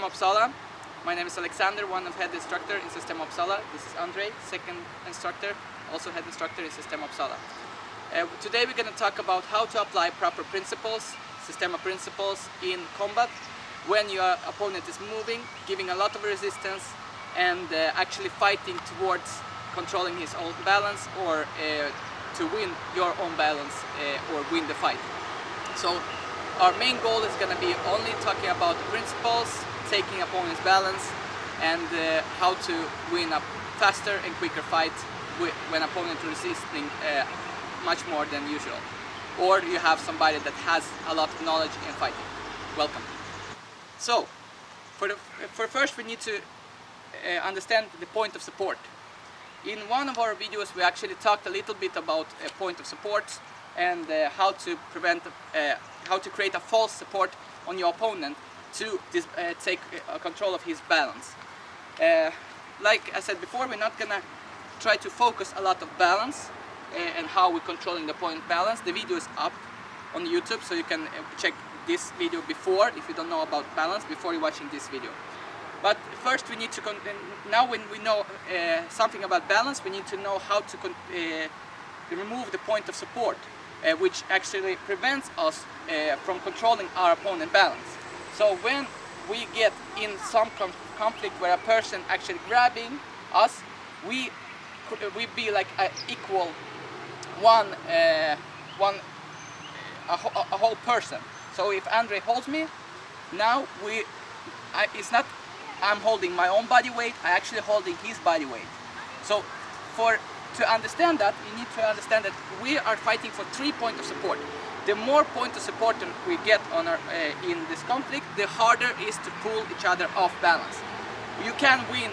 Systema Uppsala. My name is Alexander, one of head instructor in Systema Uppsala. This is Andre, second instructor, also head instructor in Systema Uppsala. Today we're going to talk about how to apply proper principles, Systema principles in combat when your opponent is moving, giving a lot of resistance and actually fighting towards controlling his own balance or to win your own balance or win the fight. So our main goal is going to be only talking about the principles, taking opponent's balance, and how to win a faster and quicker fight when opponent is resisting much more than usual. Or you have somebody that has a lot of knowledge in fighting. Welcome. So, for first we need to understand the point of support. In one of our videos we actually talked a little bit about a point of support and how to prevent, how to create a false support on your opponent to take control of his balance. Like I said before, we're not gonna try to focus a lot of balance and how we're controlling the opponent balance. The video is up on YouTube, so you can check this video before, if you don't know about balance, before you're watching this video. But first we need to, now when we know something about balance, we need to know how to remove the point of support, which actually prevents us from controlling our opponent balance. So when we get in some conflict where a person actually grabbing us, we be like an equal a whole person. So if Andre holds me, now it's not I'm holding my own body weight, I'm actually holding his body weight. So to understand that, you need to understand that we are fighting for 3 points of support. The more point of support we get on in this conflict, the harder it is to pull each other off balance. You can win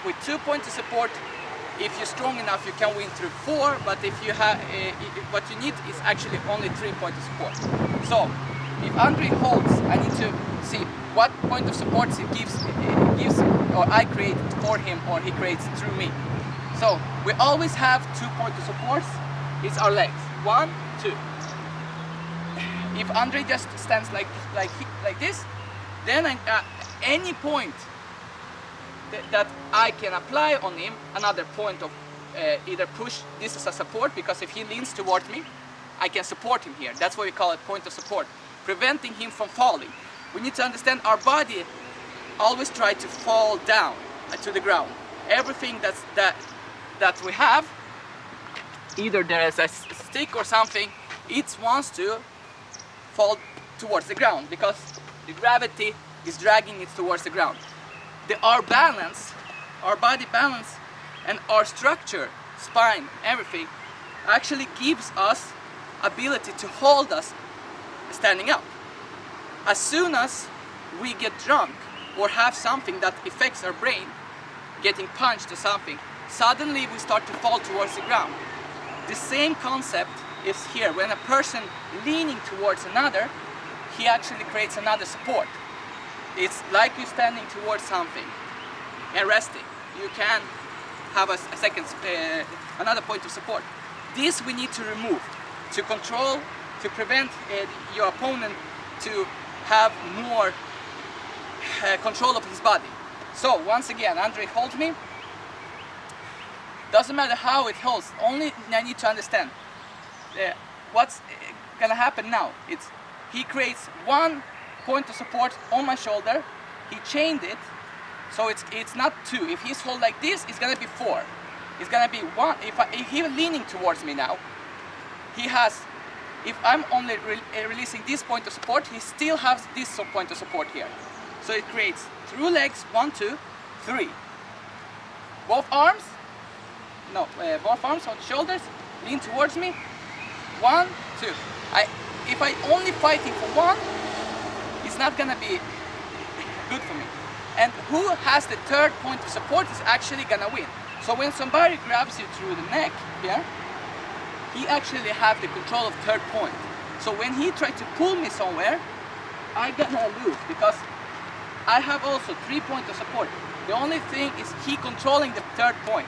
with 2 points of support. If you're strong enough, you can win through 4, but if you have, what you need is actually only 3 points of support. So, if Andre holds, I need to see what point of support he gives, or I create for him, or he creates through me. So, we always have 2 points of support. It's our legs. 1, 2. If Andre just stands like this, then any point that I can apply on him, another point of either push, this is a support, because if he leans towards me, I can support him here. That's why we call it point of support, preventing him from falling. We need to understand our body always try to fall down to the ground. Everything that we have, either there is a stick or something, it wants to fall towards the ground because the gravity is dragging it towards the ground. Our balance, our body balance, and our structure, spine, everything, actually gives us ability to hold us standing up. As soon as we get drunk or have something that affects our brain, getting punched or something, suddenly we start to fall towards the ground. The same concept is here. When a person leaning towards another, he actually creates another support. It's like you're standing towards something and resting. You can have a second, another point of support. This we need to remove to control, to prevent your opponent to have more control of his body. So once again, Andre holds me. Doesn't matter how it holds. Only I need to understand what's gonna happen now. He creates 1 point of support on my shoulder. He chained it, so it's not 2. If he's hold like this, it's gonna be 4. It's gonna be 1. If he's leaning towards me now, he has. If I'm only releasing this point of support, he still has this point of support here. So it creates through legs 1, 2, 3. Both arms, both arms on shoulders, lean towards me. 1, 2. If I only fighting for 1, it's not gonna be good for me. And who has the 3rd point of support is actually gonna win. So when somebody grabs you through the neck here, he actually have the control of 3rd point. So when he tried to pull me somewhere, I'm gonna lose because I have also 3 points of support. The only thing is he controlling the 3rd point.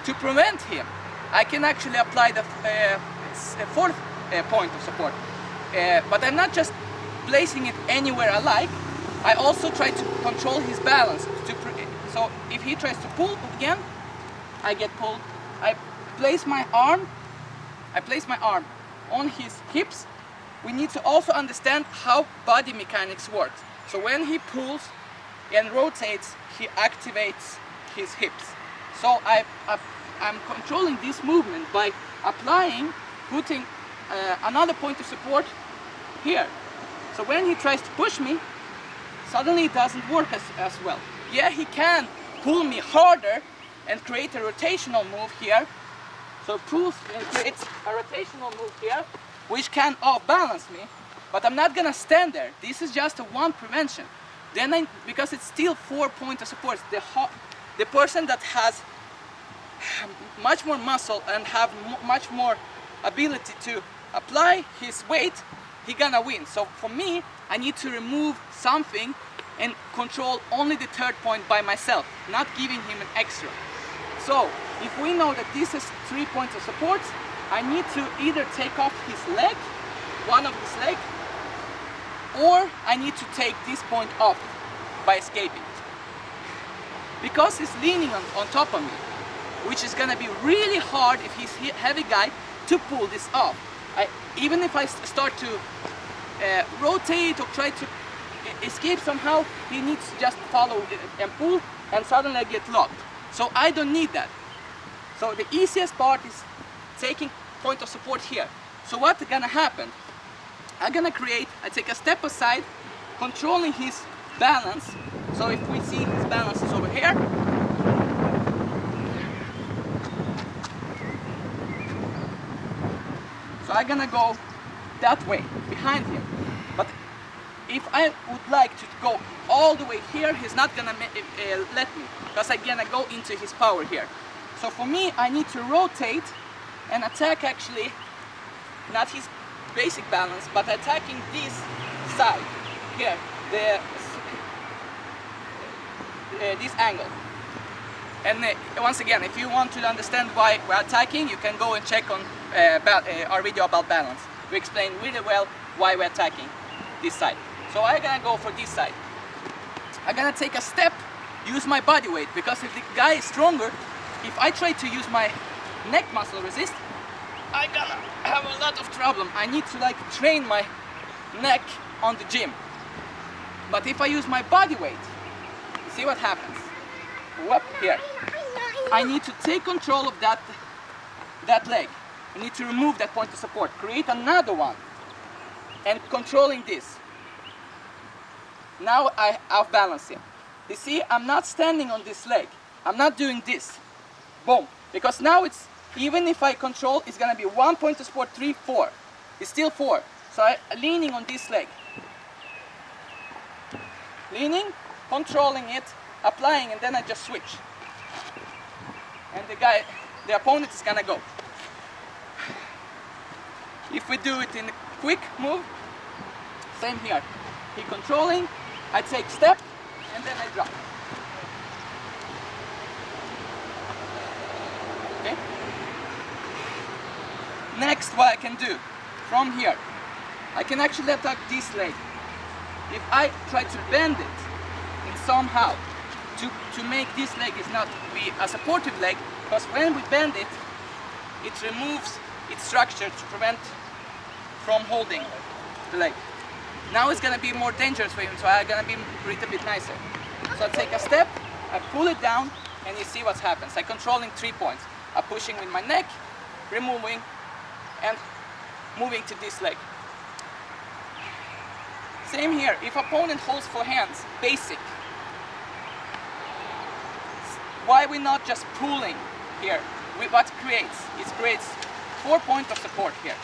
To prevent him, I can actually apply the 4th point of support. But I'm not just placing it anywhere I like. I also try to control his balance. So if he tries to pull again, I get pulled. I place my arm on his hips. We need to also understand how body mechanics works. So when he pulls and rotates, he activates his hips. So I'm controlling this movement by putting another point of support here. So when he tries to push me, suddenly it doesn't work as well. Yeah, he can pull me harder and create a rotational move here. So pulls and creates a rotational move here, which can off-balance me, but I'm not gonna stand there. This is just a one prevention. Then because it's still 4 points of support, the person that has much more muscle and have much more ability to apply his weight, he gonna win. So for me, I need to remove something and control only the third point by myself, not giving him an extra. So if we know that this is 3 points of support, I need to either take off his leg, one of his leg, or I need to take this point off by escaping. Because he's leaning on top of me, which is gonna be really hard if he's a heavy guy to pull this off. Even if I start to rotate or try to escape somehow, he needs to just follow and pull, and suddenly I get locked. So I don't need that. So the easiest part is taking point of support here. So what's gonna happen? I take a step aside, controlling his balance. So if we see his balance is over here, so I'm gonna go that way, behind him. But if I would like to go all the way here, he's not gonna let me, because I'm gonna go into his power here. So for me, I need to rotate and attack actually, not his basic balance, but attacking this side here, this angle. And once again, if you want to understand why we're attacking, you can go and check on our video about balance. We explain really well why we're attacking this side. So I'm gonna go for this side. I'm gonna take a step, use my body weight, because if the guy is stronger, if I try to use my neck muscle resist, I'm gonna have a lot of trouble. I need to train my neck on the gym. But if I use my body weight, see what happens. Whoop, here. I need to take control of that leg. I need to remove that point of support, create another one, and controlling this. Now I outbalance him. You see, I'm not standing on this leg. I'm not doing this. Boom. Because now it's, even if I control, it's gonna be 1 point of support, 3, 4. It's still 4. So I'm leaning on this leg. Leaning, controlling it, applying, and then I just switch. And the opponent is gonna go. If we do it in a quick move, same here. He controlling, I take step, and then I drop. Okay? Next, what I can do from here, I can actually attack this leg. If I try to bend it in somehow to make this leg is not be a supportive leg, because when we bend it, it removes its structure to prevent from holding the leg. Now it's gonna be more dangerous for him, so I'm gonna be a little bit nicer. So I take a step, I pull it down, and you see what happens. I'm controlling 3 points. I'm pushing with my neck, removing, and moving to this leg. Same here, if opponent holds for hands, basic. Why we not just pulling here? What creates? It creates 4 points of support here.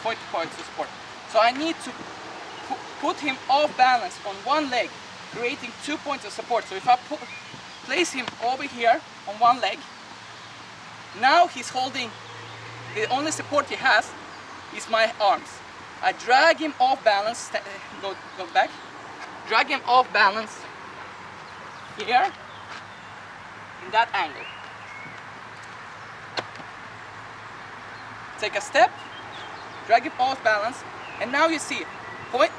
4 points of support. So I need to put him off balance on one leg, creating 2 points of support. So if I place him over here on one leg, now he's holding, the only support he has is my arms. I drag him off balance, go back, drag him off balance here, in that angle. Take a step, drag it off balance, and now you see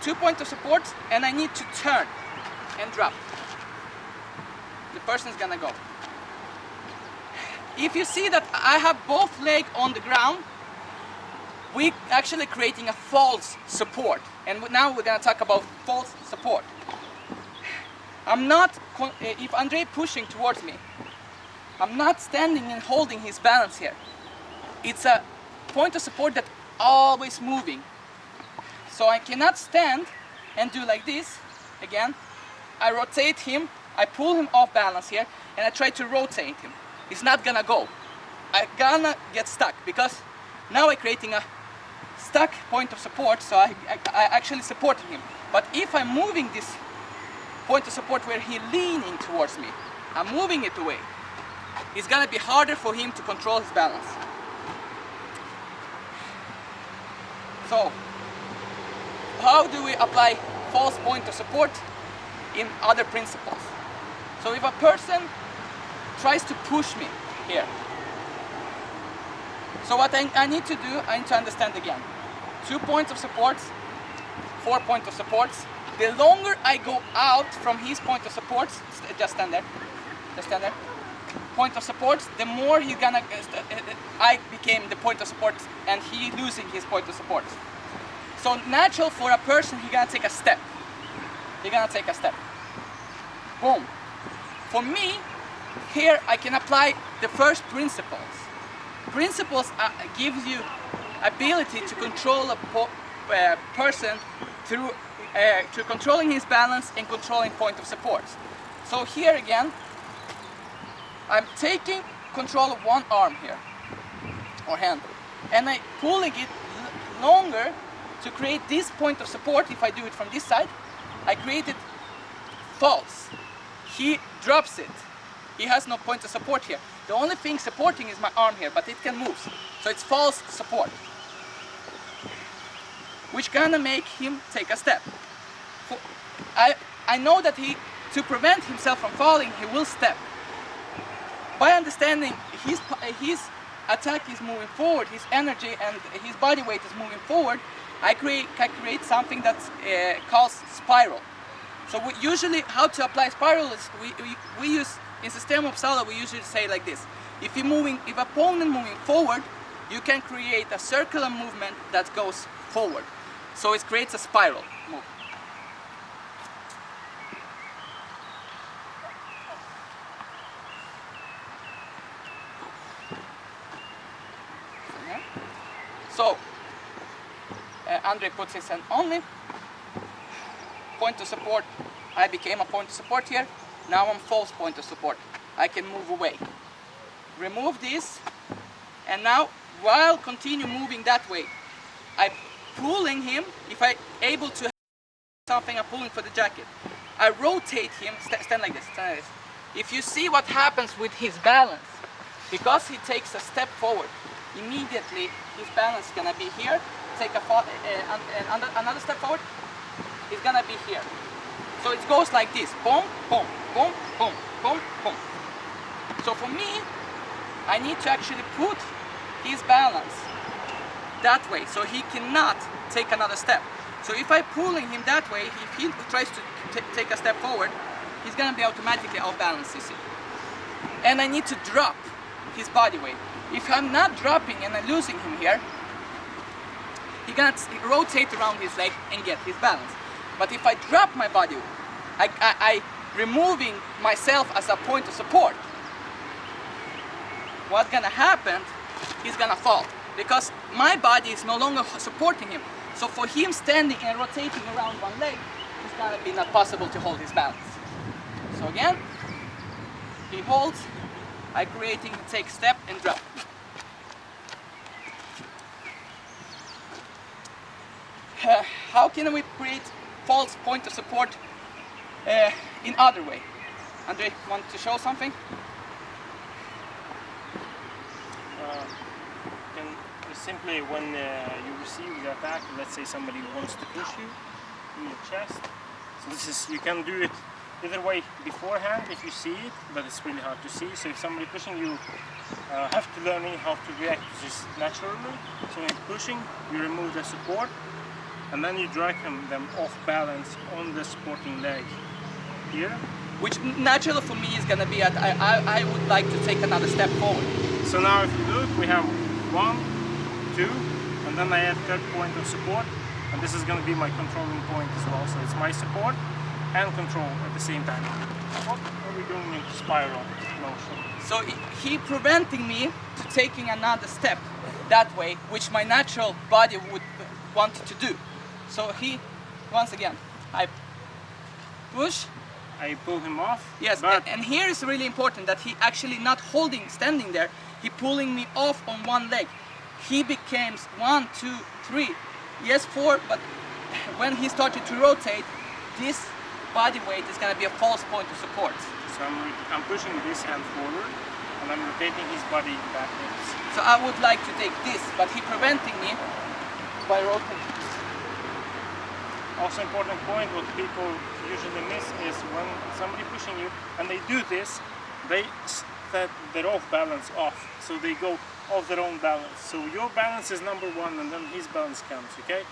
2 points of support, and I need to turn. and drop. The person's gonna go. If you see that I have both legs on the ground, we're actually creating a false support. And now we're gonna talk about false support. I'm not, if Andre pushing towards me, I'm not standing and holding his balance here. It's a point of support that's always moving. So I cannot stand and do like this. Again, I rotate him, I pull him off balance here, and I try to rotate him. He's not gonna go. I'm gonna get stuck because now I'm creating a stuck point of support, so I actually supporting him. But if I'm moving this point of support where he's leaning towards me, I'm moving it away, it's gonna be harder for him to control his balance. So, how do we apply false point of support in other principles? So if a person tries to push me here, so what I need to do, I need to understand again. 2 points of support, 4 points of support. The longer I go out from his point of support, just stand there, point of support, the more you're gonna, I became the point of support and he losing his point of support. So natural for a person, he's gonna take a step. Boom. For me, here I can apply the first principles. Principles gives you ability to control a person through controlling his balance and controlling point of support. So here again, I'm taking control of one arm here, or hand, and I'm pulling it longer to create this point of support. If I do it from this side, I create it false. He drops it. He has no point of support here. The only thing supporting is my arm here, but it can move. So it's false support, which gonna make him take a step. I know that to prevent himself from falling, he will step. By understanding his attack is moving forward, his energy and his body weight is moving forward, I create something that's called spiral. So usually how to apply spiral is we use, in Systema Uppsala we usually say like this. If opponent moving forward, you can create a circular movement that goes forward. So it creates a spiral move. So Andre puts his hand on me. Point of support. I became a point of support here. Now I'm false point of support. I can move away. Remove this, and now while continue moving that way, I'm pulling him. If I able to have something, I'm pulling for the jacket. I rotate him. Stand like this. Stand like this. If you see what happens with his balance, because he takes a step forward, immediately his balance is gonna be here. Take another step forward. It's gonna be here. So it goes like this. Boom, boom, boom, boom, boom, boom. So for me, I need to actually put his balance that way, so he cannot take another step. So if I'm pulling him that way, if he tries to take a step forward, he's gonna be automatically off balance, you see. And I need to drop his body weight. If I'm not dropping and I'm losing him here, he's gonna rotate around his leg and get his balance. But if I drop my body, I removing myself as a point of support, what's gonna happen, he's gonna fall. Because my body is no longer supporting him. So for him standing and rotating around one leg, it's gonna be not possible to hold his balance. So again, he holds, I creating, take step and drop. How can we create false point of support in other way? Andre, want to show something? Simply when you receive the attack, let's say somebody wants to push you in your chest. So this is, you can do it either way beforehand if you see it, but it's really hard to see. So if somebody pushing you, have to learn how to react to this naturally. So when you're pushing, you remove the support, and then you drag them off balance on the supporting leg. here. Which naturally for me is gonna be at I would like to take another step forward. So now if you look, we have 1, 2, and then I add third point of support, and this is going to be my controlling point as well. So it's my support and control at the same time. What are we going into spiral motion? So he preventing me to taking another step that way, which my natural body would want to do. So he, once again, I push. I pull him off. Yes, but and here is really important that he actually not holding, standing there, he pulling me off on one leg. He becomes 1, 2, 3, yes 4, but when he started to rotate, this body weight is going to be a false point of support. So I'm pushing this hand forward and I'm rotating his body backwards. So I would like to take this, but he preventing me by rotating. Also important point, what people usually miss is when somebody pushing you and they do this, they set their off balance off. So they go off their own balance. So your balance is number one and then his balance comes, okay?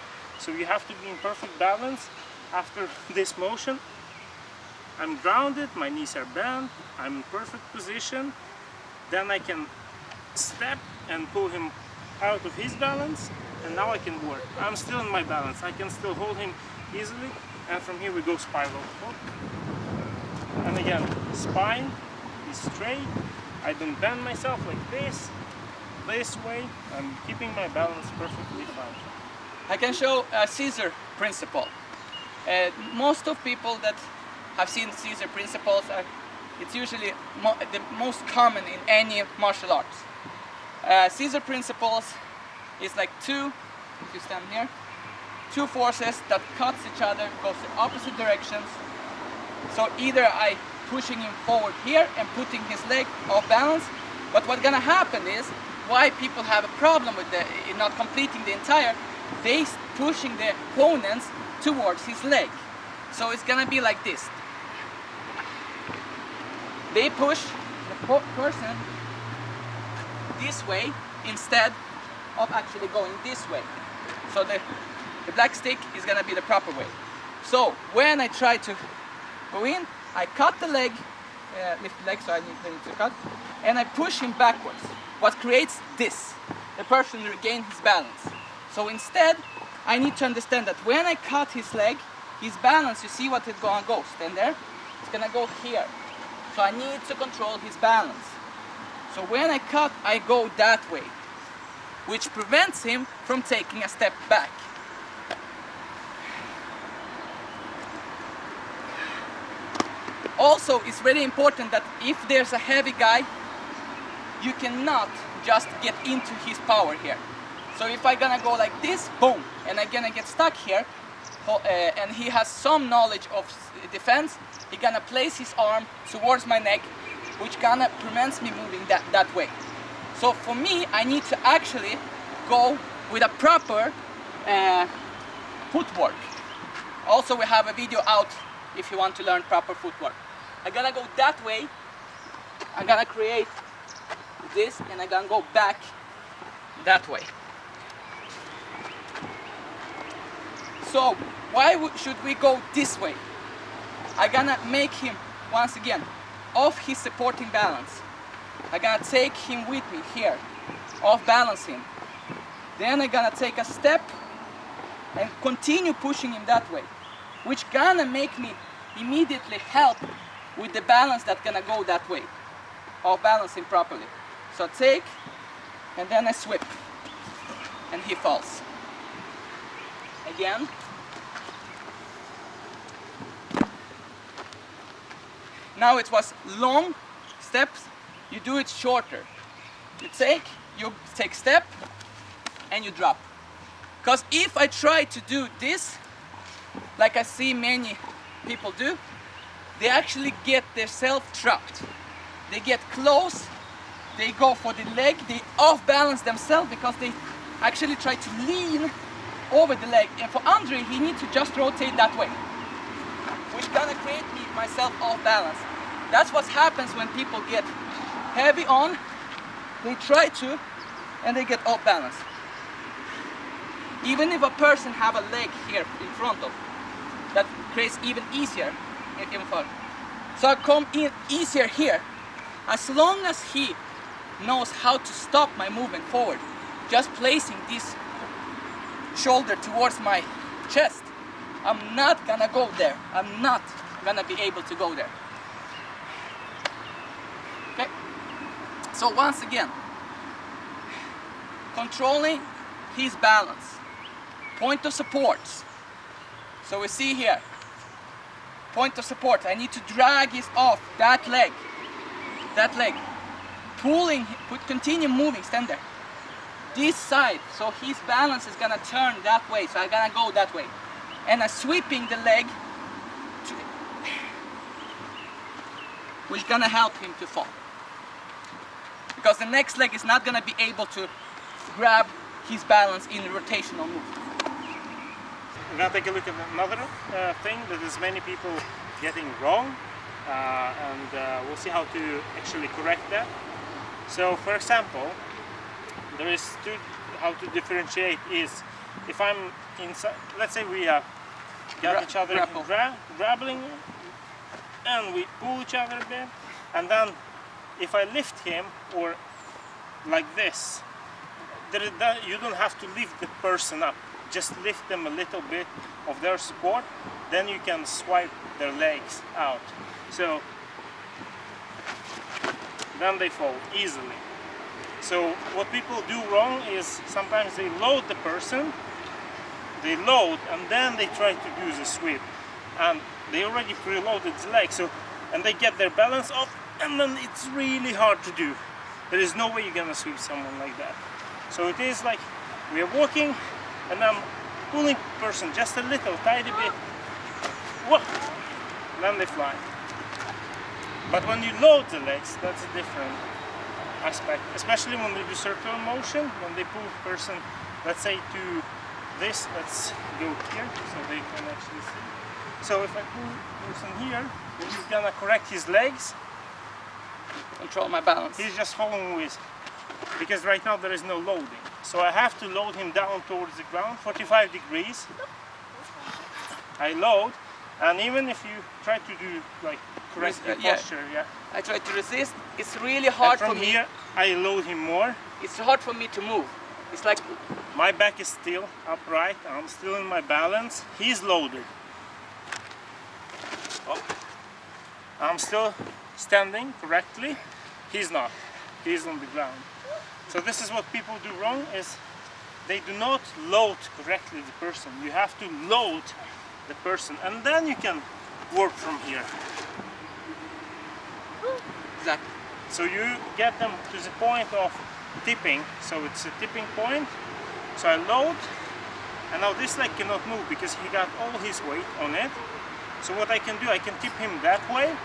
So you have to be in perfect balance after this motion. I'm grounded, my knees are bent, I'm in perfect position. Then I can step and pull him out of his balance, and now I can work. I'm still in my balance, I can still hold him easily, and from here we go spiral. And again, spine is straight, I don't bend myself like this way, I'm keeping my balance perfectly fine. I can show a scissor principle. Most of people that have seen scissor principles, it's usually the most common in any martial arts. Scissor principles is like two, if you stand here, two forces that cuts each other, goes in opposite directions. So either I pushing him forward here and putting his leg off balance, but what's gonna happen is, why people have a problem with in not completing the entire, they pushing the opponents towards his leg. So it's gonna be like this. They push the person this way instead of actually going this way. So the black stick is gonna be the proper way. So when I try to go in, I cut the leg, lift the leg, so I need to cut, and I push him backwards. What creates this? The person regains his balance. So instead, I need to understand that when I cut his leg, his balance, you see what it's gonna go, stand there, it's gonna go here. So I need to control his balance. So when I cut, I go that way, which prevents him from taking a step back. Also, it's really important that if there's a heavy guy, you cannot just get into his power here. So if I'm gonna go like this, boom, and I'm gonna get stuck here, and he has some knowledge of defense, he's gonna place his arm towards my neck, which gonna prevents me moving that way. So for me, I need to actually go with a proper footwork. Also, we have a video out if you want to learn proper footwork. I'm gonna go that way, I'm gonna create this, and I'm gonna go back that way. So why should we go this way? I'm gonna make him, once again, off his supporting balance. I'm gonna take him with me here, off balance him. Then I'm gonna take a step and continue pushing him that way, which gonna make me immediately help with the balance that's gonna go that way, off balance him properly. So take, and then I sweep, and he falls. Again. Now it was long steps, you do it shorter. You take step, and you drop. Because if I try to do this, like I see many people do, they actually get themselves trapped. They get close, they go for the leg, they off balance themselves because they actually try to lean over the leg. And for Andre, he needs to just rotate that way, which gonna create myself off balance. That's what happens when people get heavy on, they try to, and they get off balance. Even if a person have a leg here in front of, that creates even easier in front. So I come in easier here. As long as he knows how to stop my movement forward, just placing this shoulder towards my chest, I'm not gonna go there. I'm not gonna be able to go there. Okay? So once again, controlling his balance. Point of supports. So we see here, point of support. I need to drag his off that leg. That leg. Pulling, continue moving, stand there. This side, so his balance is gonna turn that way, so I'm gonna go that way. And I'm sweeping the leg, which is gonna help him to fall. Because the next leg is not gonna be able to grab his balance in rotational movement. We're gonna take a look at another thing that is many people getting wrong, and we'll see how to actually correct that. So, for example, there is how to differentiate is if I'm inside. Let's say we got each other grappling, and we pull each other a bit, and then if I lift him or like this, you don't have to lift the person up. Just lift them a little bit of their support, then you can swipe their legs out. So then they fall easily. So what people do wrong is sometimes they load the person, they load and then they try to do the sweep. And they already preloaded the leg, so and they get their balance off, and then it's really hard to do. There is no way you're gonna sweep someone like that. So it is like we are walking and I'm pulling person just a little tiny bit, whoa, then they fly. But when you load the legs, that's a different aspect, especially when they do circular motion, when they pull person, let's say to this, let's go here so they can actually see. So if I pull person here, then he's gonna correct his legs. Control my balance. He's just following with, because right now there is no loading. So I have to load him down towards the ground, 45 degrees. I load, and even if you try to do like correct your posture, I try to resist. It's really hard for me. From here, I load him more. It's hard for me to move. It's like my back is still upright. I'm still in my balance. He's loaded. Oh. I'm still standing correctly. He's not. He's on the ground. So this is what people do wrong, is they do not load correctly the person. You have to load the person and then you can work from here. Exactly. So you get them to the point of tipping. So it's a tipping point. So I load, and now this leg cannot move because he got all his weight on it. So what I can do, I can tip him that way,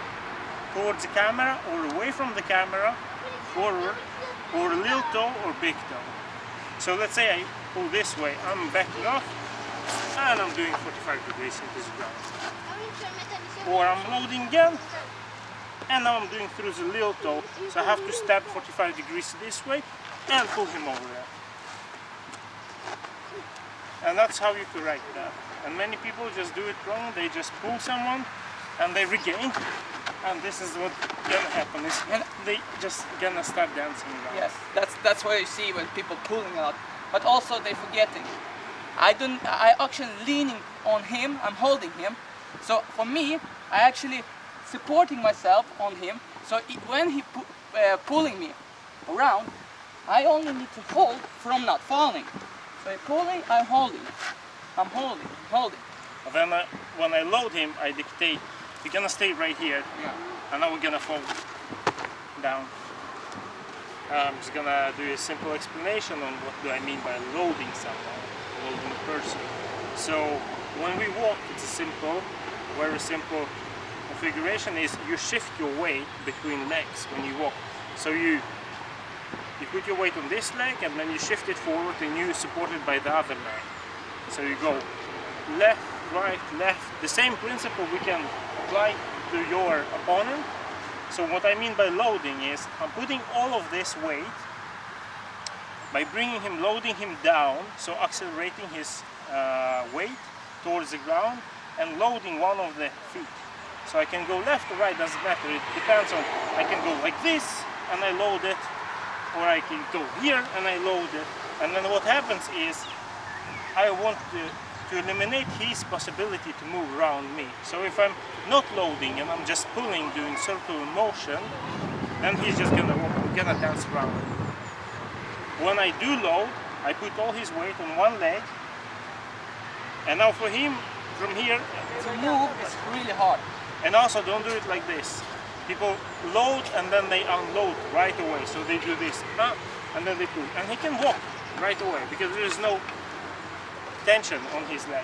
towards the camera or away from the camera, forward, or little toe or big toe. So let's say I pull this way, I'm backing off and I'm doing 45 degrees into the ground. Or I'm loading again and now I'm doing through the little toe. So I have to step 45 degrees this way and pull him over there. And that's how you correct that. And many people just do it wrong, they just pull someone and they regain. And this is what gonna happen, is they just gonna start dancing around. Yes, that's what you see when people pulling out. But also they forgetting. I actually leaning on him, I'm holding him. So for me, I actually supporting myself on him. So when he pulling me around, I only need to hold from not falling. So I'm pulling, I'm holding. I'm holding. But then when I load him, I dictate, you're gonna stay right here, and now we're gonna fall down. I'm just gonna do a simple explanation on what do I mean by loading someone, loading a person. So when we walk, it's a simple, very simple configuration. Is you shift your weight between legs when you walk. So you put your weight on this leg and then you shift it forward and you support it by the other leg. So you go left, right, left. The same principle we can apply to your opponent. So what I mean by loading is I'm putting all of this weight by bringing him, loading him down, so accelerating his weight towards the ground and loading one of the feet. So I can go left or right, doesn't matter. It depends on, I can go like this and I load it, or I can go here and I load it. And then what happens is I want to eliminate his possibility to move around me. So if I'm not loading and I'm just pulling, doing circular motion, then he's just gonna dance around. When I do load, I put all his weight on one leg, and now for him, from here, To move is really hard. and also don't do it like this. People load and then they unload right away. So they do this, and then they pull. And he can walk right away because there is no tension on his leg.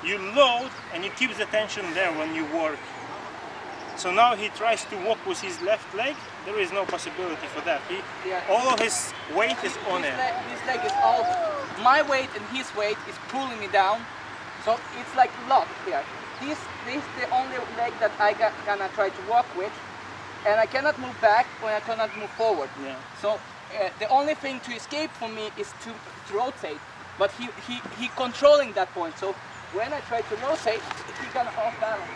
You load and you keep the tension there when you work. So now he tries to walk with his left leg. There is no possibility for that. All of his weight is on it. This leg is all, my weight and his weight is pulling me down. So it's like locked here. This is the only leg that gonna try to walk with, and I cannot move back or I cannot move forward. Yeah. So the only thing to escape from me is to rotate, but he controlling that point. So when I try to rotate, he gonna off balance.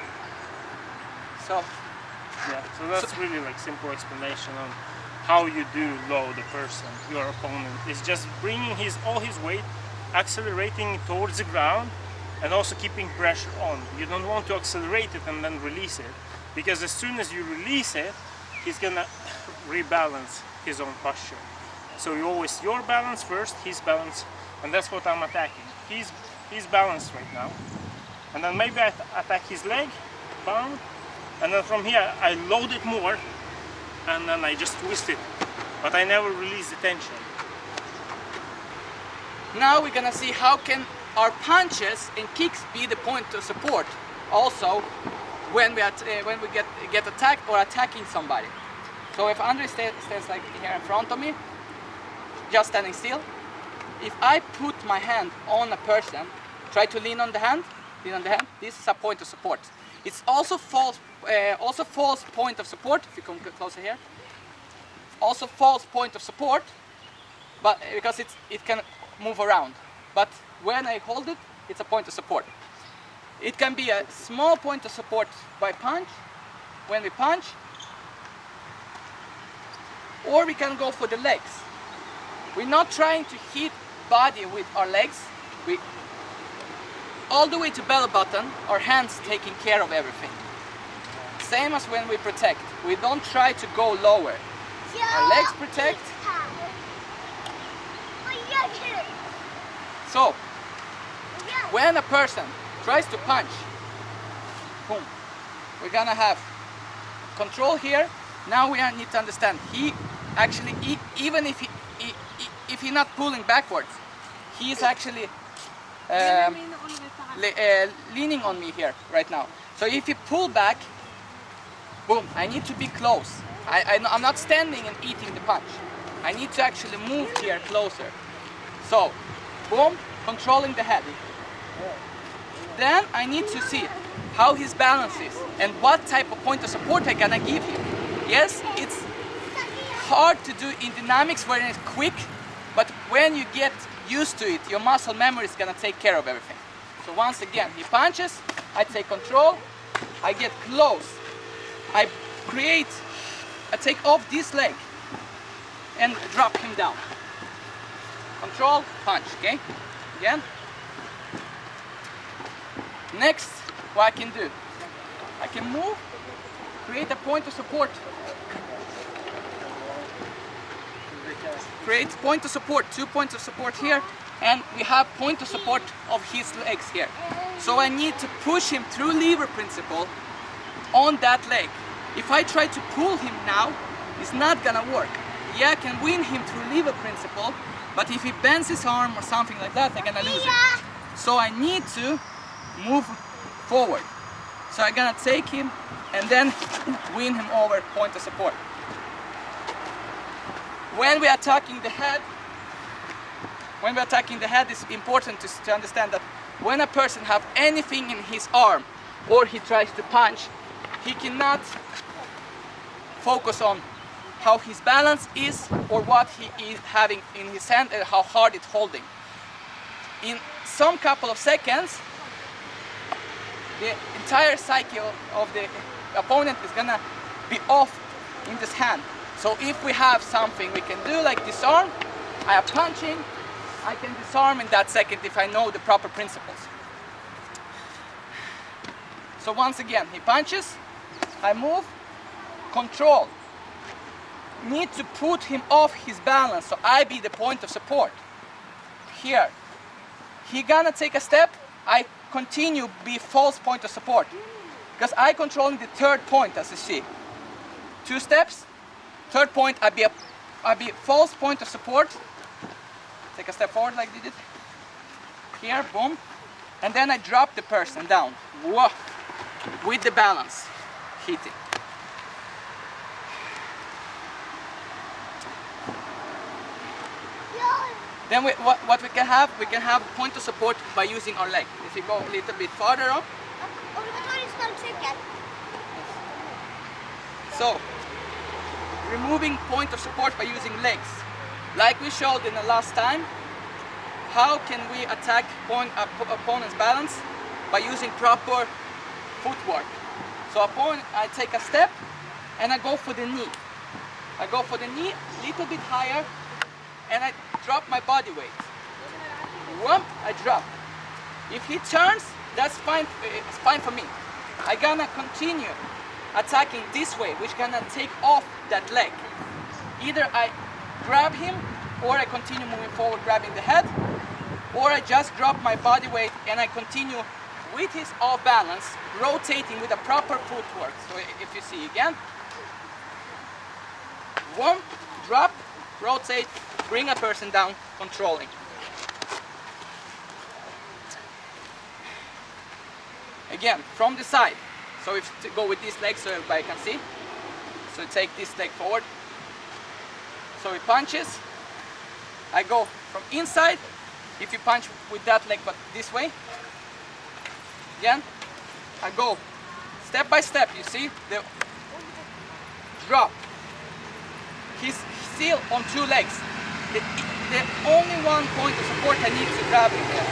So Yeah, so that's really like simple explanation on how you do load a person, your opponent. It's just bringing all his weight, accelerating towards the ground, and also keeping pressure on. You don't want to accelerate it and then release it, because as soon as you release it, he's gonna rebalance his own posture. So you always your balance first, his balance, and that's what I'm attacking. He's balanced right now, and then maybe I attack his leg, bound, and then from here I load it more, and then I just twist it, but I never release the tension. now we're gonna see how can our punches and kicks be the point of support also when we get attacked or attacking somebody. So if Andre stands like here in front of me, just standing still, if I put my hand on a person, try to lean on the hand, this is a point of support. It's also false point of support, if you come closer here. Also false point of support, but because it can move around. But when I hold it, it's a point of support. It can be a small point of support by punch, when we punch, or we can go for the legs. We're not trying to hit body with our legs. We all the way to belly button, our hands taking care of everything. Same as when we protect. We don't try to go lower. Our legs protect. So, when a person tries to punch, boom, we're gonna have control here. Now we need to understand, he actually, even if he's not pulling backwards, he's actually leaning on me here right now. So if you pull back, boom, I need to be close. I'm not standing and eating the punch. I need to actually move here closer. So, boom, controlling the head. Then I need to see how his balance is and what type of point of support I'm gonna give him. Yes, it's hard to do in dynamics when it's quick, but when you get used to it, your muscle memory is gonna take care of everything. So once again, he punches, I take control, I get close, I take off this leg and drop him down. Control, punch, okay? Again. Next, what I can do, I can move, create a point of support. Create point of support, 2 points of support here, and we have point of support of his legs here. So I need to push him through lever principle on that leg. If I try to pull him now, it's not gonna work. Yeah, I can win him through lever principle, but if he bends his arm or something like that, I'm gonna lose it. So I need to move forward. So I'm gonna take him and then win him over point of support. When we're attacking the head, it's important to understand that when a person has anything in his arm or he tries to punch, he cannot focus on how his balance is or what he is having in his hand and how hard it's holding. In some couple of seconds, the entire cycle of the opponent is gonna be off in this hand. So if we have something we can do like disarm, I am punching, I can disarm in that second if I know the proper principles. So once again, he punches, I move, control. Need to put him off his balance, so I be the point of support. Here, he gonna take a step, I continue be false point of support. Because I controlling the third point, as you see. 2 steps, third point, I be false point of support. Take a step forward like they did. Here, boom. And then I drop the person down. Whoa. With the balance, hitting. Then what we can have point of support by using our leg. If you go a little bit farther up. So, removing point of support by using legs. Like we showed in the last time, how can we attack opponent's balance? By using proper footwork. So I take a step and I go for the knee. I go for the knee a little bit higher and I drop my body weight. Whoop, I drop. If he turns, that's fine, it's fine for me. I gonna continue attacking this way, which gonna take off that leg. Either I grab him or I continue moving forward grabbing the head, or I just drop my body weight and I continue with his off balance, rotating with a proper footwork. So if you see again, one, drop, rotate, bring a person down, controlling. Again, from the side. So if to go with this leg so everybody can see. So take this leg forward. So he punches. I go from inside. If you punch with that leg but this way. Again, I go step by step, you see, the drop. He's still on 2 legs. The only one point of support I need to grab him here.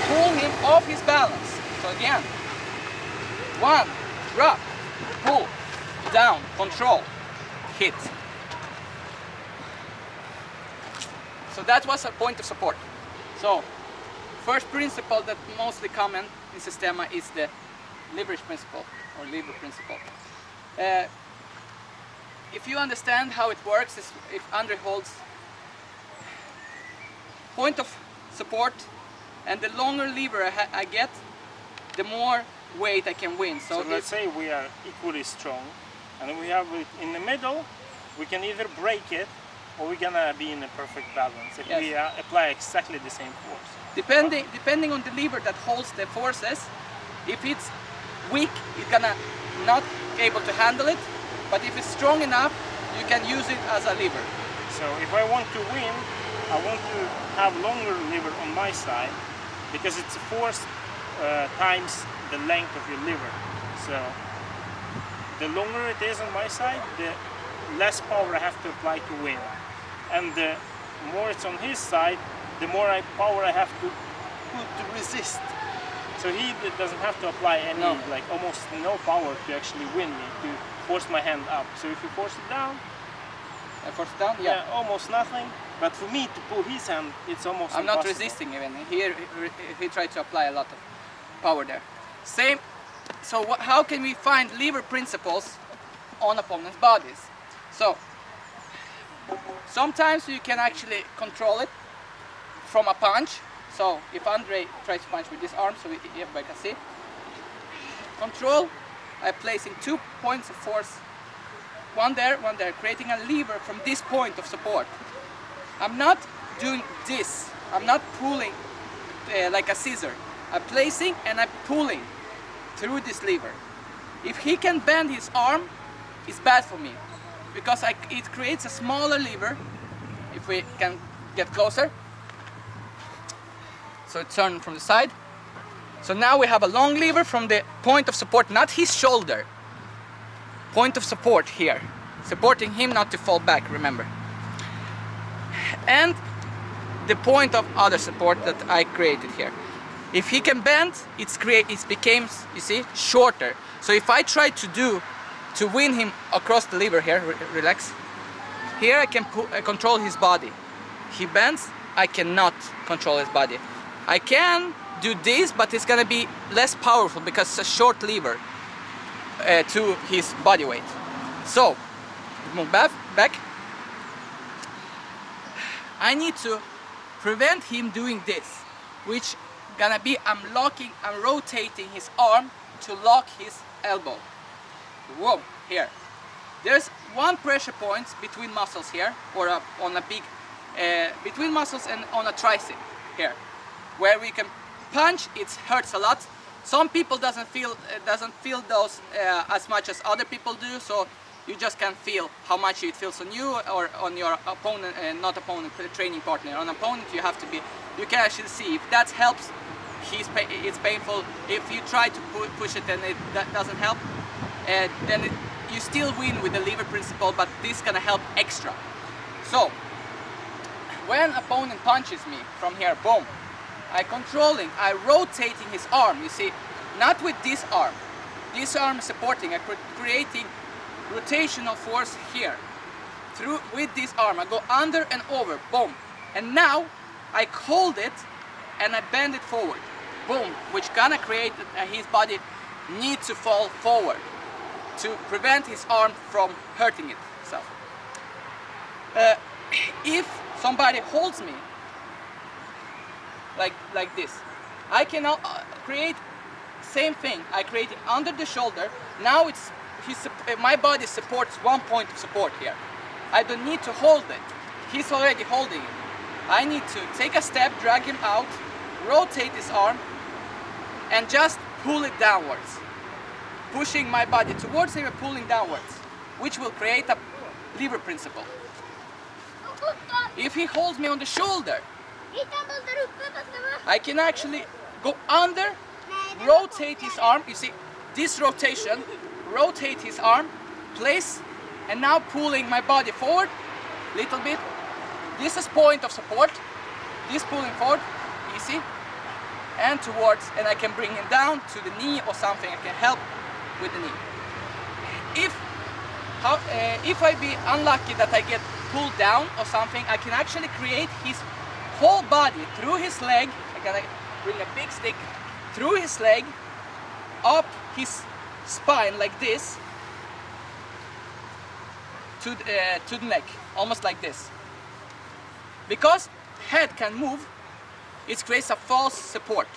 Pull him off his balance. So again, 1, drop, pull, down, control, hit. So that was a point of support. So, first principle that mostly common in Systema is the leverage principle or lever principle. If you understand how it works, is if Andre holds point of support and the longer lever I get, the more weight I can win. So let's say we are equally strong and we have it in the middle, we can either break it or we're gonna be in a perfect balance if we apply exactly the same force. Depending on the lever that holds the forces, if it's weak, it's gonna not able to handle it, but if it's strong enough, you can use it as a lever. So if I want to win, I want to have longer lever on my side because it's a force times the length of your lever. So the longer it is on my side, the less power I have to apply to win. And the more it's on his side, the more power I have to put to resist. So he doesn't have to apply any, like almost no power to actually win me, to force my hand up. So if you force it down, yeah, almost nothing. But for me to pull his hand, it's almost I'm impossible. not resisting even. Here he tried to apply a lot of power there. Same. So how can we find lever principles on opponents' bodies? So sometimes you can actually control it from a punch. So if Andre tries to punch with this arm, so everybody can see. Control, I'm placing 2 points of force. One there, creating a lever from this point of support. I'm not doing this. I'm not pulling like a scissor. I'm placing and I'm pulling through this lever. If he can bend his arm, it's bad for me because it creates a smaller lever. If we can get closer. So turn from the side. So now we have a long lever from the point of support, not his shoulder. Point of support here. Supporting him not to fall back, remember. And the point of other support that I created here. If he can bend, it becomes, you see, shorter. So if I try to win him across the lever here, relax. Here I can control his body. He bends, I cannot control his body. I can do this, but it's gonna be less powerful because it's a short lever to his body weight. So, move back. I need to prevent him doing this, which gonna be I'm rotating his arm to lock his elbow. Whoa, here. There's one pressure point between muscles here, or on a big, between muscles and on a tricep here, where we can punch. It hurts a lot. Some people doesn't feel those as much as other people do, so you just can feel how much it feels on you or on your opponent, not opponent, training partner. On opponent, you can actually see if that helps. It's painful. If you try to push it and that doesn't help, then you still win with the lever principle, but this is gonna help extra. So when opponent punches me from here, boom, I'm rotating his arm, you see, not with this arm. This arm is supporting, I'm creating rotational force here. With this arm, I go under and over, boom. And now I hold it and I bend it forward, boom, which gonna create his body need to fall forward to prevent his arm from hurting itself. If somebody holds me like this, I can create same thing. I create it under the shoulder. Now my body supports one point of support here. I don't need to hold it. He's already holding it. I need to take a step, drag him out, rotate his arm, and just pull it downwards. Pushing my body towards him and pulling downwards, which will create a lever principle. If he holds me on the shoulder, I can actually go under, rotate his arm, you see, this rotation, rotate his arm, place, and now pulling my body forward, little bit. This is point of support, this pulling forward, easy, and towards, and I can bring him down to the knee or something, I can help with the knee. If I be unlucky that I get pulled down or something, I can actually create his whole body through his leg. I'm gonna bring a big stick through his leg, up his spine like this, to the neck, almost like this. Because head can move, it creates a false support.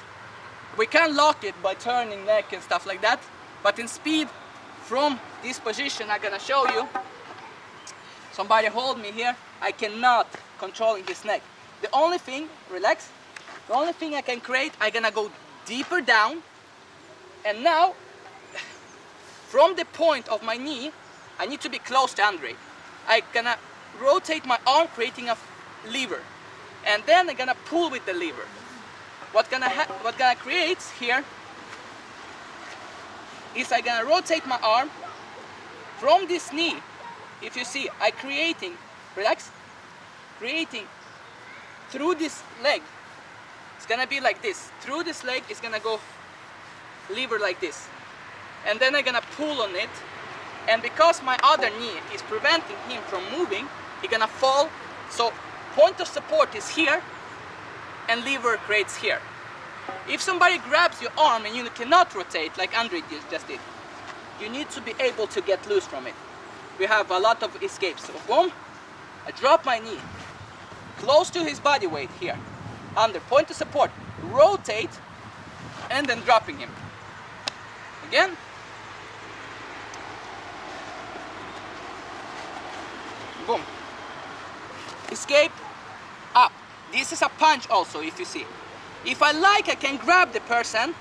We can lock it by turning neck and stuff like that, but in speed, from this position, I'm gonna show you. Somebody hold me here, I cannot controlling this neck. The only thing, relax, the only thing I can create, I'm gonna go deeper down, and now, from the point of my knee, I need to be close to Andre. I'm gonna rotate my arm, creating a lever, and then I'm gonna pull with the lever. What gonna create here is I'm gonna rotate my arm from this knee. If you see, I'm creating, relax, creating through this leg. It's gonna be like this. Through this leg, it's gonna go lever like this. And then I'm gonna pull on it. And because my other knee is preventing him from moving, he's gonna fall. So point of support is here, and lever creates here. If somebody grabs your arm and you cannot rotate, like Andre just did, you need to be able to get loose from it. We have a lot of escapes. So boom, I drop my knee, close to his body weight here, under, point of support, rotate, and then dropping him. Again. Boom. Escape, up. This is a punch also, if you see. If I like, I can grab the person,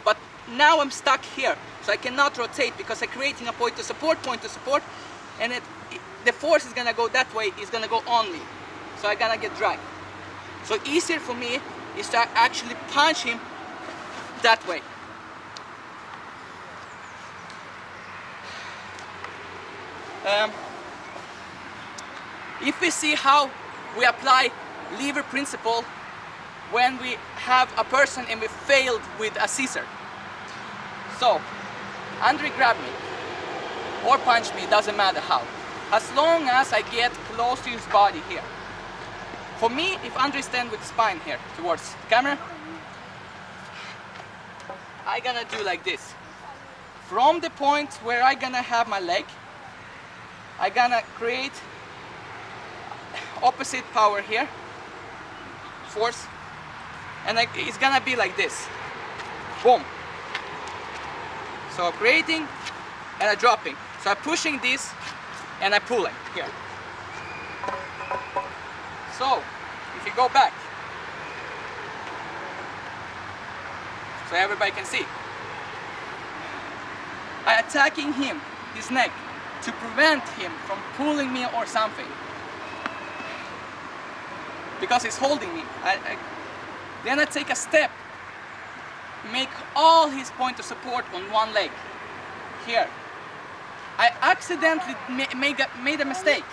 but now I'm stuck here. So I cannot rotate because I'm creating a point of support, and the force is gonna go that way, it's gonna go on me. So I'm gonna get dragged. So easier for me is to actually punch him that way. If we see how we apply lever principle when we have a person and we failed with a scissor. So, Andre grabbed me or punched me, doesn't matter how. As long as I get close to his body here. For me, if Andre stands with spine here towards the camera, I'm gonna do like this. From the point where I'm gonna have my leg, I'm gonna create opposite power here, force, and it's gonna be like this. Boom. So creating and I'm dropping. So I'm pushing this and I'm pulling here. So if you go back, so everybody can see, I'm attacking him, his neck, to prevent him from pulling me or something. Because he's holding me. Then I take a step, make all his point of support on one leg. Here. I accidentally made a mistake.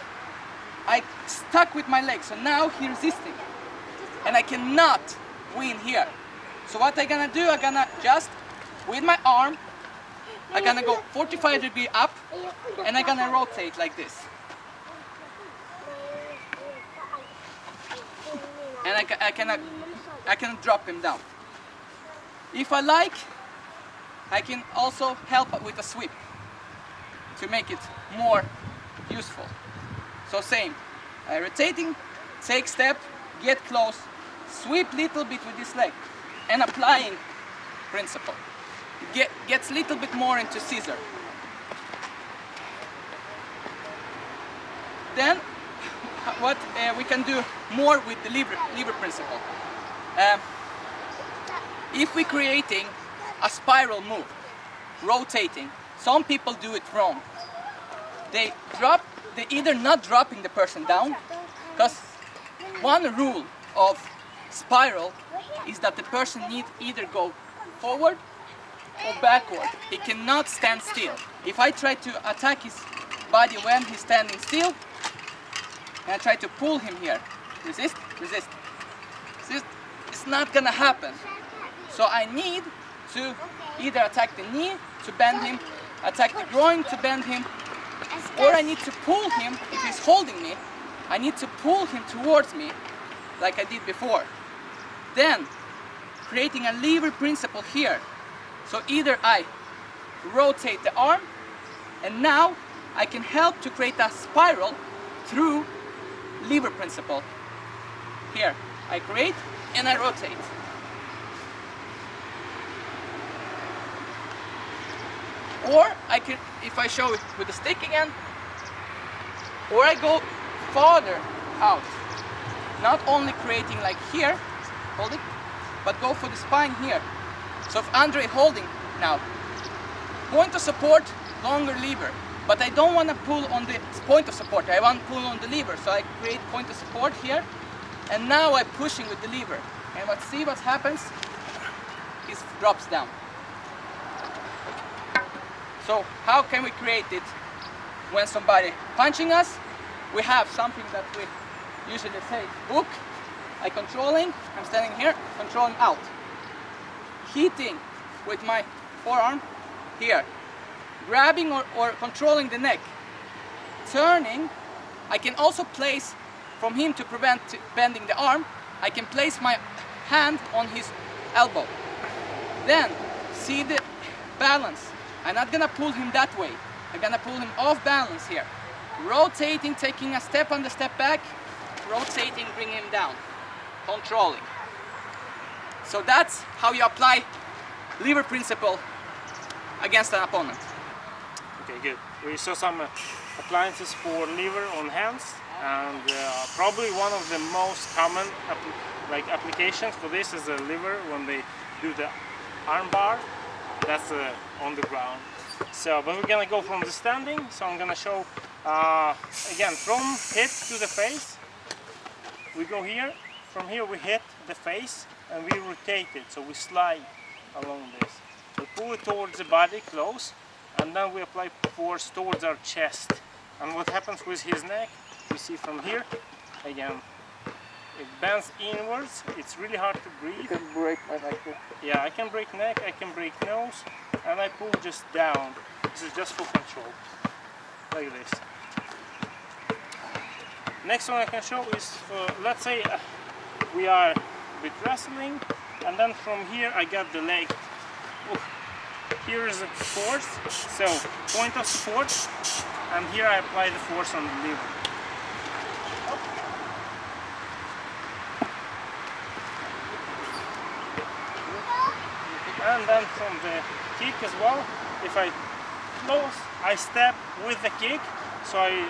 I stuck with my leg, so now he's resisting. And I cannot win here. So what I'm gonna do, I'm gonna just, with my arm, I'm gonna go 45 degrees up, and I'm gonna rotate like this. And I can drop him down. If I like, I can also help with a sweep to make it more useful. So same, rotating, take step, get close, sweep little bit with this leg, and applying principle. It gets a little bit more into scissor. Then what we can do more with the lever principle. If we're creating a spiral move, rotating, some people do it wrong. They either not dropping the person down, because one rule of spiral is that the person needs either go forward or backward. He cannot stand still. If I try to attack his body when he's standing still, and I try to pull him here, resist, resist, resist, it's not gonna happen. So I need to either attack the knee to bend him, attack the groin to bend him, or I need to pull him. If he's holding me, I need to pull him towards me like I did before. Then creating a lever principle here. So either I rotate the arm, and now I can help to create a spiral through lever principle. Here I create and I rotate. Or I can, if I show it with the stick again, or I go farther out. Not only creating like here, hold it, but go for the spine here. So if Andre holding now, point of support, longer lever, but I don't want to pull on the point of support, I want to pull on the lever, so I create point of support here, and now I'm pushing with the lever. And see what happens, it drops down. So how can we create it when somebody punching us? We have something that we usually say, hook, I'm controlling, I'm standing here, controlling out. Hitting with my forearm here. Grabbing or controlling the neck. Turning, I can also place, from him to prevent bending the arm, I can place my hand on his elbow. Then, see the balance. I'm not gonna pull him that way. I'm gonna pull him off balance here. Rotating, taking a step on the step back, rotating, bringing him down. Controlling. So that's how you apply lever principle against an opponent. Okay, good. We saw some appliances for lever on hands, and probably one of the most common applications for this is the lever when they do the arm bar. That's on the ground. So, but we're gonna go from the standing. So I'm gonna show again from hit to the face. We go here. From here we hit the face and we rotate it. So we slide along this. We pull it towards the body close, and then we apply force towards our chest. And what happens with his neck? We see from here again. it bends inwards. It's really hard to breathe. You can break my neck here. Yeah, I can break neck, I can break nose, and I pull just down. This is just for control, like this. Next one I can show is for, let's say we are with wrestling, and then from here I got the leg. Here is the force, so point of support, and here I apply the force on the lever. And then from the kick as well, if I close, I step with the kick, so I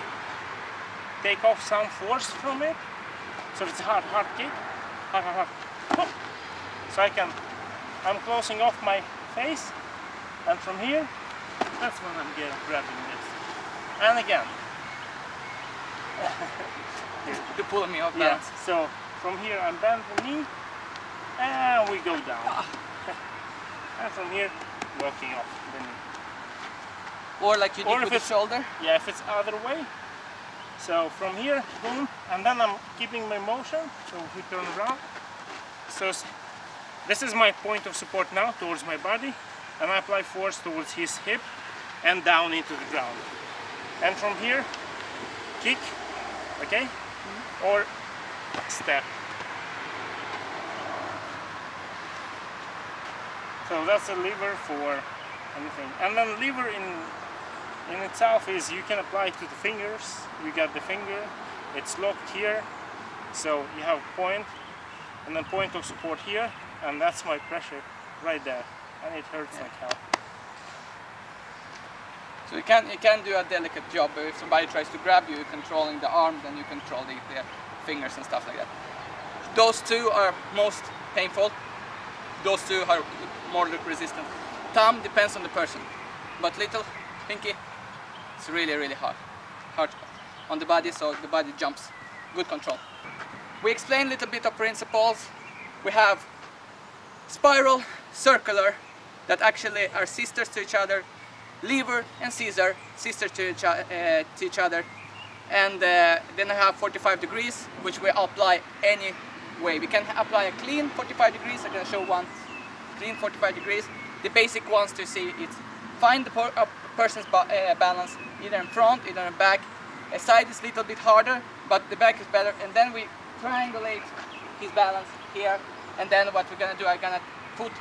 take off some force from it. So it's a hard kick, hard. So I'm closing off my face, and from here, that's when I'm grabbing this. And again. To pull me off Yeah, balance. so from here I'm bend the knee, and we go down. And from here, walking off the knee. Or like you Or did if with the it's- shoulder. Yeah, if it's other way. So from here, boom, and then I'm keeping my motion, so we turn around. So this is my point of support now towards my body, and I apply force towards his hip and down into the ground. And from here, kick, okay, or step. So that's a lever for anything. And then lever in itself is you can apply it to the fingers. You got the finger, it's locked here, so you have point, and then point of support here, and that's my pressure right there, and it hurts like hell. So you can do a delicate job, but if somebody tries to grab you, you're controlling the arm, then you control the fingers and stuff like that. Those two are most painful. Those two are more resistant. Thumb depends on the person, but little, pinky, it's really hard on the body, so the body jumps. Good control. We explained a little bit of principles. We have spiral, circular, that actually are sisters to each other, lever and scissor, sisters to each other, and then I have 45 degrees, which we apply any way. We can apply a clean 45 degrees. I'm going to show one clean 45 degrees. The basic ones to see is find the person's balance, either in front, either in back. A side is a little bit harder, but the back is better. And then we triangulate his balance here. And then what we're gonna do, I'm gonna put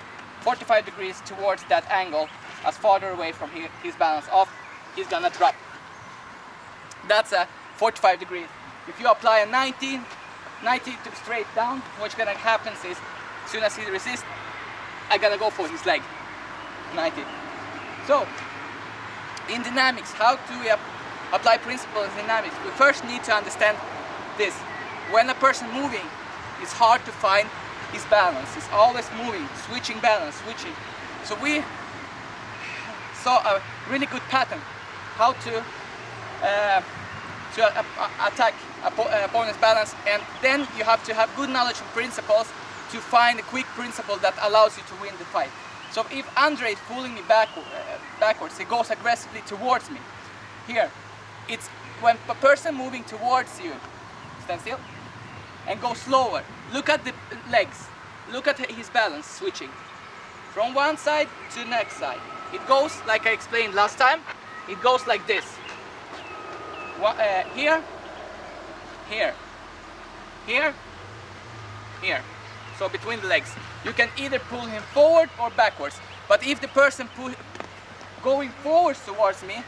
45 degrees towards that angle, as farther away from his balance off, he's gonna drop. That's a 45 degrees. If you apply a 90 to straight down, what's gonna happen is, as soon as he resists, I'm gonna go for his leg. 90. So, in dynamics, how do we apply principles in dynamics? We first need to understand this. When a person moving, it's hard to find his balance. It's always moving, switching balance, switching. So we saw a really good pattern how to attack opponent's balance, and then you have to have good knowledge of principles to find a quick principle that allows you to win the fight. So if Andre is pulling me backwards, he goes aggressively towards me. Here, it's when a person moving towards you, stand still, and go slower. Look at the legs. Look at his balance switching from one side to the next side. It goes, like I explained last time, it goes like this. Here, here, here, here. So between the legs. You can either pull him forward or backwards. But if the person going forwards towards me,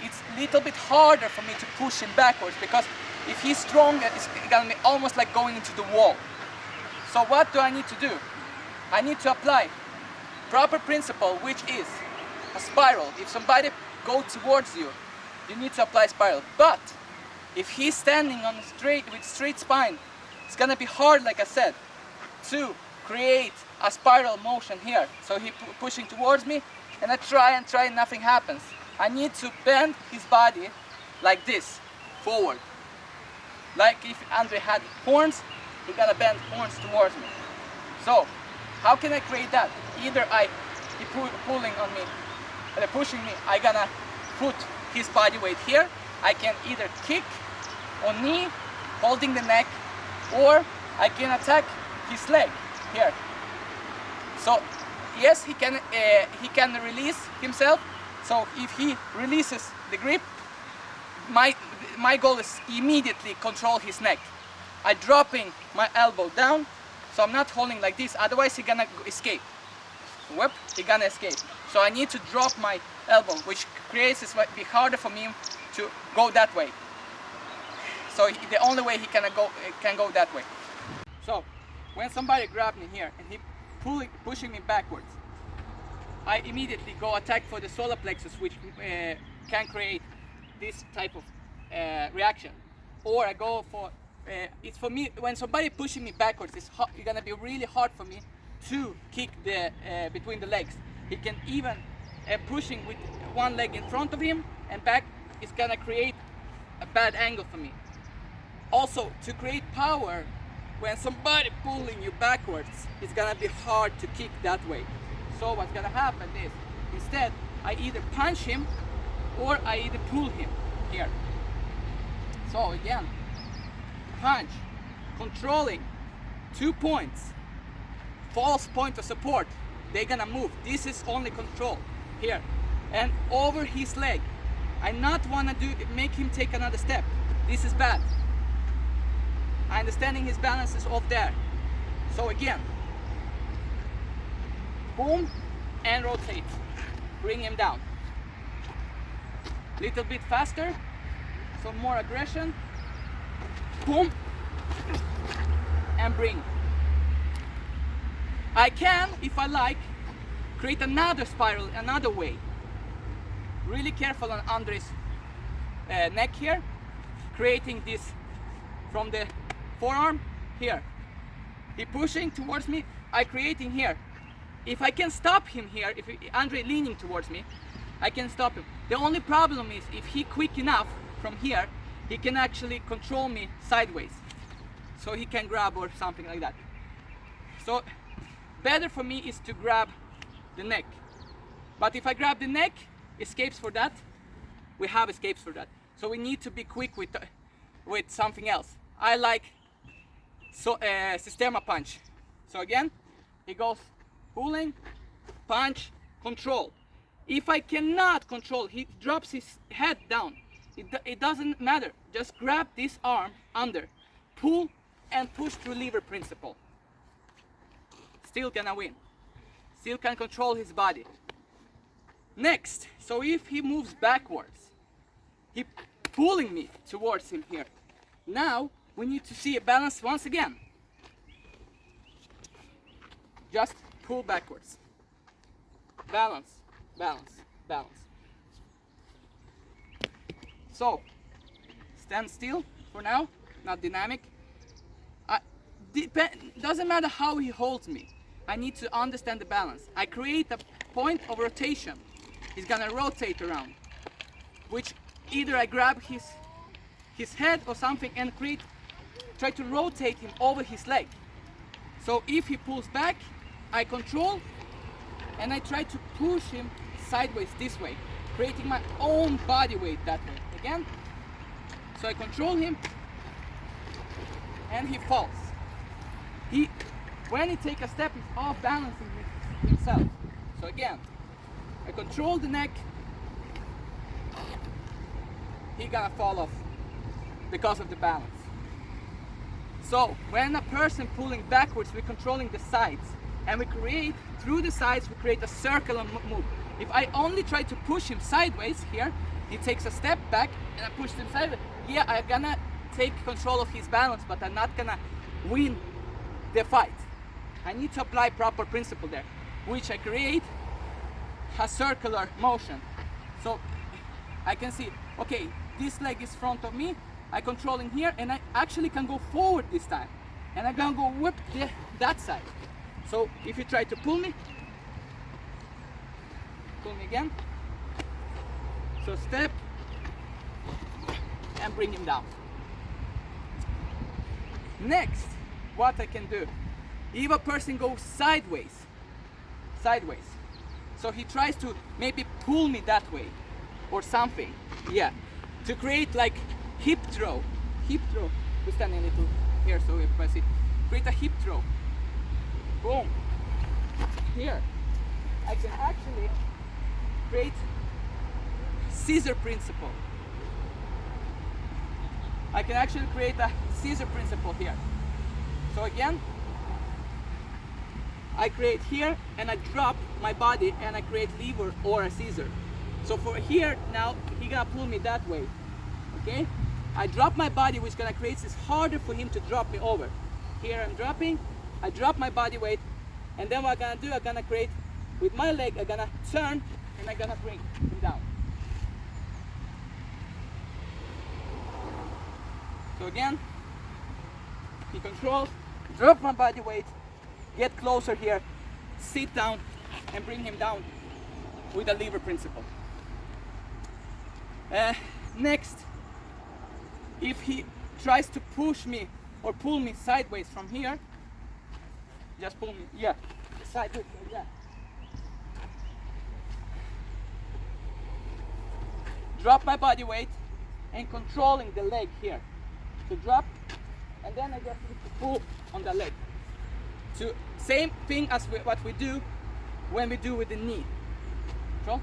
it's a little bit harder for me to push him backwards, because if he's stronger, it's gonna be almost like going into the wall. So what do I need to do? I need to apply proper principle, which is a spiral. If somebody goes towards you, you need to apply spiral. But if he's standing on with straight spine, it's gonna be hard, like I said, to create a spiral motion here. So he pushing towards me, and I try, nothing happens. I need to bend his body like this, forward. Like if Andre had horns, he gotta bend horns towards me. So, how can I create that? Either he pulling on me, and pushing me, I gonna put his body weight here. I can either kick on knee, holding the neck, or I can attack his leg here. So yes, he can release himself. So if he releases the grip, my goal is immediately control his neck. I'm dropping my elbow down, so I'm not holding like this, otherwise he's gonna escape. Whoop, he's gonna escape. So I need to drop my elbow, which creates it be harder for me to go that way. So the only way he can go that way. So when somebody grabs me here and he pushing me backwards, I immediately go attack for the solar plexus, which can create this type of reaction. Or I go for, it's for me, when somebody pushing me backwards, it's gonna be really hard for me to kick the between the legs. He can even pushing with one leg in front of him and back, is gonna create a bad angle for me. Also, to create power, when somebody pulling you backwards, it's gonna be hard to kick that way. So what's gonna happen is, instead, I either punch him or I either pull him here. So again, punch, controlling, 2 points, false point of support, they're gonna move. This is only control here. And over his leg, I not wanna make him take another step. This is bad. I understanding his balance is off there. So again, boom, and rotate. Bring him down. Little bit faster, some more aggression. Boom, and bring. I can, if I like, create another spiral, another way. Really careful on Andre's neck here, creating this from the forearm here. He pushing towards me, I creating here. If I can stop him here, if Andre leaning towards me, I can stop him. The only problem is if he quick enough from here, he can actually control me sideways. So he can grab or something like that. So better for me is to grab the neck. But if I grab the neck, escapes for that, we have escapes for that. So we need to be quick with something else. I like Systema punch. So again, he goes pulling, punch, control. If I cannot control, he drops his head down. It doesn't matter. Just grab this arm under, pull and push through lever principle. Still gonna win. Still can control his body. Next, so if he moves backwards, he pulling me towards him here. Now we need to see a balance once again. Just pull backwards. Balance, balance, balance. So, stand still for now, not dynamic. Doesn't matter how he holds me. I need to understand the balance. I create a point of rotation. He's gonna rotate around, which either I grab his head or something and try to rotate him over his leg. So if he pulls back, I control and I try to push him sideways this way, creating my own body weight that way. Again, so I control him and he falls. When he takes a step, he's off balancing himself. So again, I control the neck, he gonna fall off because of the balance. So when a person pulling backwards, we're controlling the sides, and we create, through the sides, we create a circular move. If I only try to push him sideways here, he takes a step back and I push him sideways. Yeah, I'm gonna take control of his balance, but I'm not gonna win the fight. I need to apply proper principle there, which I create a circular motion. So I can see, okay, this leg is front of me, I controlling here, and I actually can go forward this time. And I'm gonna go whip that side. So if you try to pull me again. So step and bring him down. Next, what I can do, if a person goes sideways, so he tries to maybe pull me that way or something, yeah, to create like hip throw, we stand a little here so everybody see. Create a hip throw. Boom. Here, I can actually create scissor principle. I can actually create a scissor principle here. So again, I create here and I drop my body and I create lever or a scissor. So for here now, he gonna pull me that way. Okay? I drop my body, which gonna create this harder for him to drop me over. Here I'm dropping, I drop my body weight, and then what I'm gonna do, I'm gonna create with my leg, I'm gonna turn and I'm gonna bring him down. So again, he controls, drop my body weight, get closer here, sit down and bring him down with the lever principle. Next, if he tries to push me or pull me sideways from here, just pull me, yeah, sideways like that. Drop my body weight and controlling the leg here. So drop, and then I just need to pull on the leg. So same thing as what we do when we do with the knee. Control.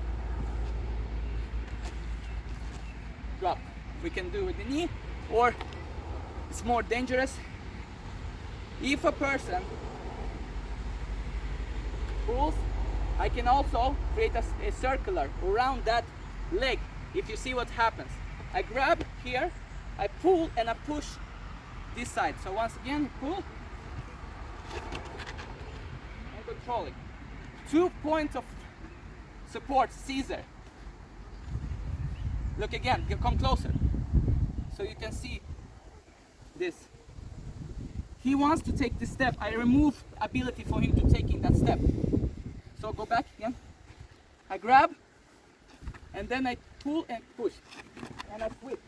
Drop. We can do with the knee, or it's more dangerous if a person pulls. I can also create a circular around that leg. If you see what happens, I grab here, I pull and I push this side. So once again, pull and controlling. 2 points of support, Caesar. Look again, you come closer. So you can see this. He wants to take this step. I remove ability for him to taking that step. So go back again. I grab and then I pull and push and I switch.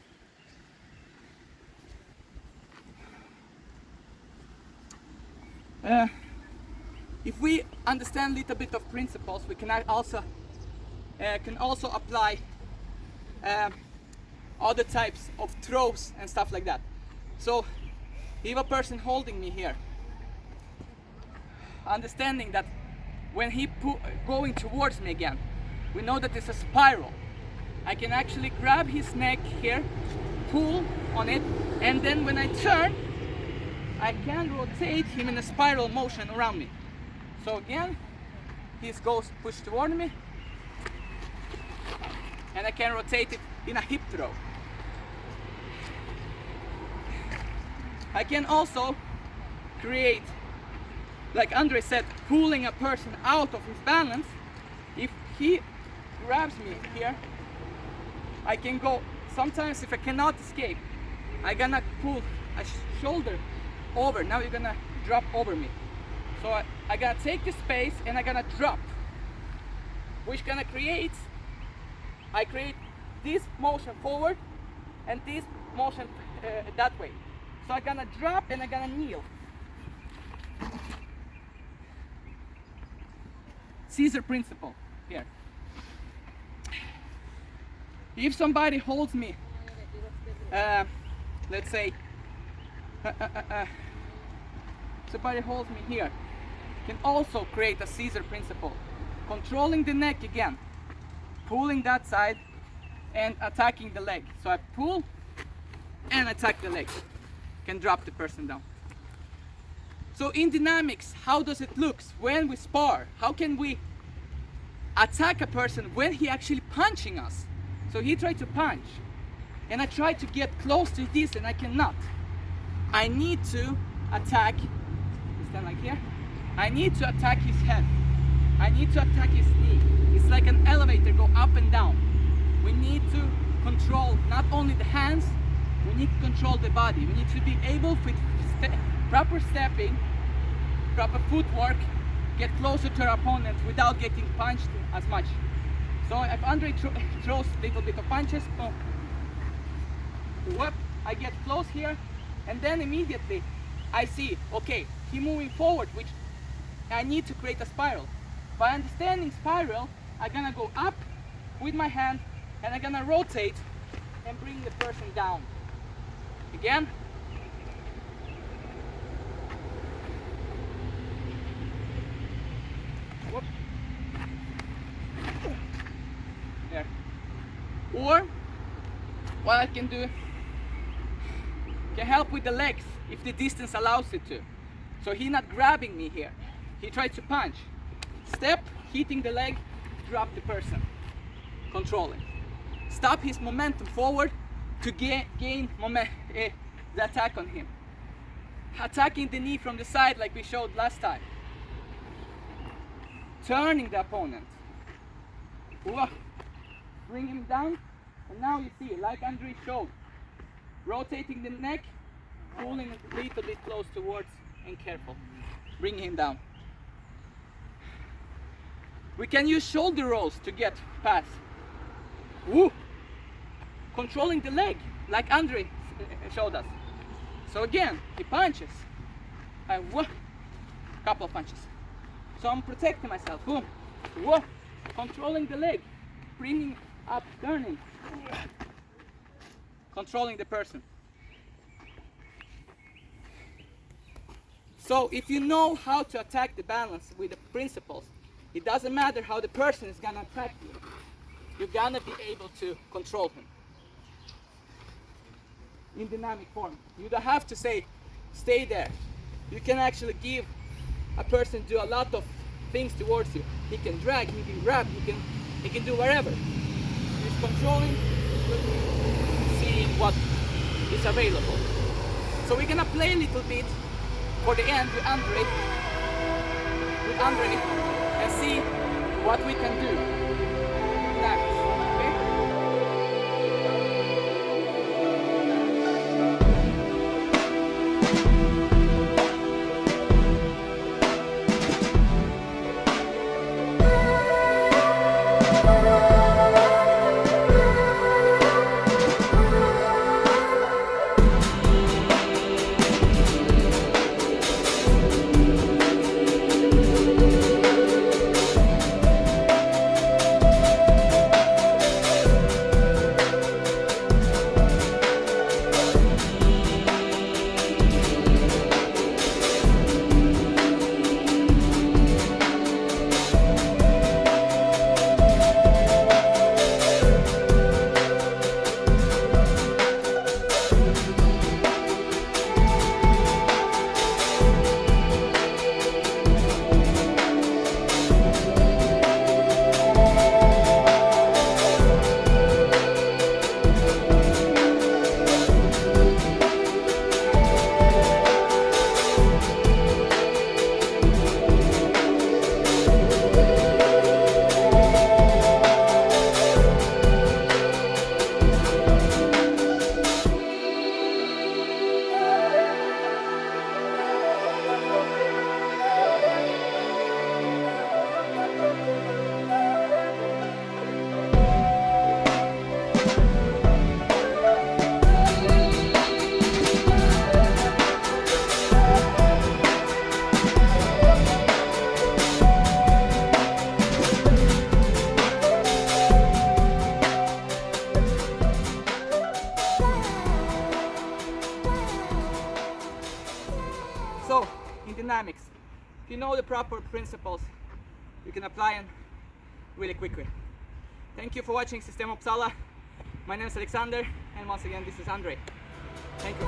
If we understand a little bit of principles, we can also apply other types of throws and stuff like that. So if a person holding me here, understanding that when he going towards me again, we know that it's a spiral. I can actually grab his neck here, pull on it, and then when I turn, I can rotate him in a spiral motion around me. So again, he goes push toward me, and I can rotate it in a hip throw. I can also create, like Andre said, pulling a person out of his balance. If he grabs me here, I can go, sometimes if I cannot escape, I'm gonna pull a shoulder over. Now you're gonna drop over me. So I gotta take the space and I'm gonna drop, which gonna create, I create this motion forward and this motion that way. So I'm gonna drop and I'm gonna kneel. Caesar principle here. If somebody holds me, let's say, somebody holds me here, can also create a Caesar principle. Controlling the neck again, pulling that side and attacking the leg. So I pull and attack the leg. Can drop the person down. So in dynamics, how does it look when we spar? How can we attack a person when he actually punching us? So he tried to punch and I try to get close to this and I cannot. I need to attack, stand like here. I need to attack his head. I need to attack his knee. It's like an elevator, go up and down. We need to control not only the hands, we need to control the body. We need to be able with proper stepping, proper footwork, get closer to our opponent without getting punched as much. So if Andre throws a little bit of punches, boom, whoop, I get close here, and then immediately I see, okay, he moving forward, which I need to create a spiral. By understanding spiral, I'm gonna go up with my hand and I'm gonna rotate and bring the person down. Again, Or what I can do, can help with the legs if the distance allows it to. So he's not grabbing me here. He tries to punch. Step, hitting the leg, drop the person. Controlling. Stop his momentum forward to gain the attack on him. Attacking the knee from the side like we showed last time. Turning the opponent. Bring him down, and now you see, like Andre showed, rotating the neck, pulling it a little bit close towards, and careful. Bring him down. We can use shoulder rolls to get past. Woo! Controlling the leg, like Andre showed us. So again, he punches. Couple of punches. So I'm protecting myself. Boom. Whoa. Controlling the leg. Bringing up, turning. Controlling the person. So if you know how to attack the balance with the principles, it doesn't matter how the person is gonna attack you. You're gonna be able to control him. In dynamic form. You don't have to say, stay there. You can actually give a person do a lot of things towards you. He can drag, he can grab, he can do whatever. He's controlling, seeing what is available. So we're gonna play a little bit for the end with Andre and see what we can do next. Okay? So, in dynamics, if you know the proper principles, you can apply them really quickly. Thank you for watching Systema Uppsala. My name is Alexander, and once again, this is Andre. Thank you.